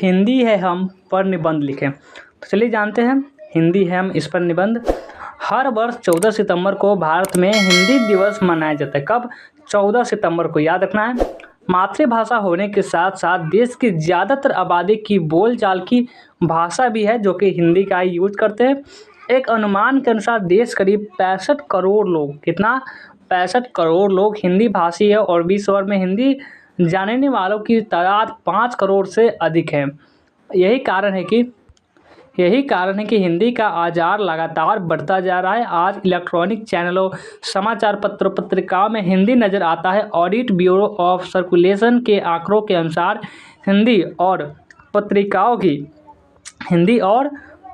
हिंदी है हम पर निबंध लिखें। तो चलिए जानते हैं हिंदी है हम इस पर निबंध। हर वर्ष 14 सितंबर को भारत में हिंदी दिवस मनाया जाता है। कब? 14 सितंबर को, याद रखना है। मातृभाषा होने के साथ साथ देश की ज़्यादातर आबादी की बोलचाल की भाषा भी है जो कि हिंदी का ही यूज करते हैं। एक अनुमान के अनुसार देश करीब 65 करोड़ लोग, कितना? 65 करोड़ लोग हिंदी भाषी है और विश्व भर में हिंदी जानने वालों की तादाद 5 करोड़ से अधिक है। यही कारण है कि हिंदी का आजार लगातार बढ़ता जा रहा है। आज इलेक्ट्रॉनिक चैनलों, समाचार पत्रों, पत्रिकाओं में हिंदी नज़र आता है। ऑडिट ब्यूरो ऑफ सर्कुलेशन के आंकड़ों के अनुसार हिंदी और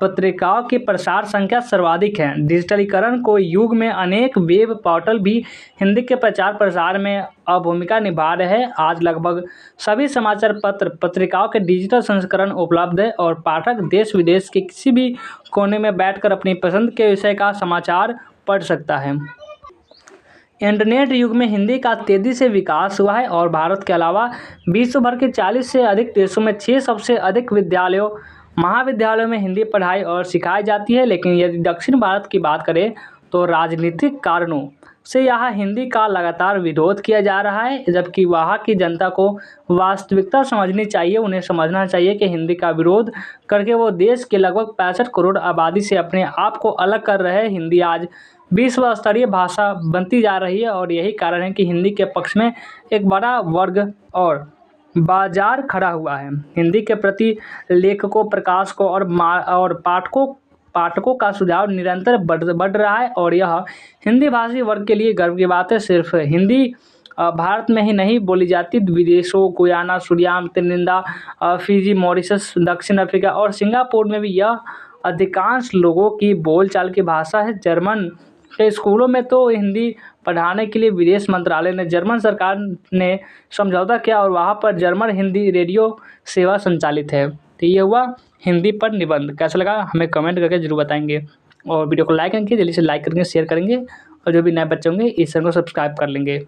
पत्रिकाओं की प्रसार संख्या सर्वाधिक है। डिजिटलीकरण को युग में अनेक वेब पोर्टल भी हिंदी के प्रचार प्रसार में भूमिका निभा रहे हैं। आज लगभग सभी समाचार पत्र पत्रिकाओं के डिजिटल संस्करण उपलब्ध है और पाठक देश विदेश के किसी भी कोने में बैठकर अपनी पसंद के विषय का समाचार पढ़ सकता है। इंटरनेट युग में हिंदी का तेज़ी से विकास हुआ है और भारत के अलावा विश्व भर के 40 से अधिक देशों में 6 सबसे अधिक महाविद्यालयों में हिंदी पढ़ाई और सिखाई जाती है। लेकिन यदि दक्षिण भारत की बात करें तो राजनीतिक कारणों से यहाँ हिंदी का लगातार विरोध किया जा रहा है, जबकि वहाँ की जनता को वास्तविकता समझनी चाहिए। उन्हें समझना चाहिए कि हिंदी का विरोध करके वो देश के लगभग 65 करोड़ आबादी से अपने आप को अलग कर रहे हैं। हिंदी आज विश्व स्तरीय भाषा बनती जा रही है और यही कारण है कि हिंदी के पक्ष में एक बड़ा वर्ग और बाजार खड़ा हुआ है। हिंदी के प्रति लेखकों, प्रकाशकों और पाठकों का सुझाव निरंतर बढ़ रहा है और यह हिंदी भाषी वर्ग के लिए गर्व की बात है। सिर्फ हिंदी भारत में ही नहीं बोली जाती, विदेशों Guyana, Suriname, Trinidad, Fiji, Mauritius, दक्षिण अफ्रीका और सिंगापुर में भी यह अधिकांश लोगों की बोलचाल की भाषा है। जर्मन के स्कूलों में तो हिंदी पढ़ाने के लिए विदेश मंत्रालय ने जर्मन सरकार ने समझौता किया और वहाँ पर जर्मन हिंदी रेडियो सेवा संचालित है। तो ये हुआ हिंदी पर निबंध। कैसा लगा हमें कमेंट करके जरूर बताएंगे और वीडियो को लाइक करेंगे, जल्दी से लाइक करेंगे, शेयर करेंगे और जो भी नए बच्चे होंगे इस चैनल को सब्सक्राइब कर लेंगे।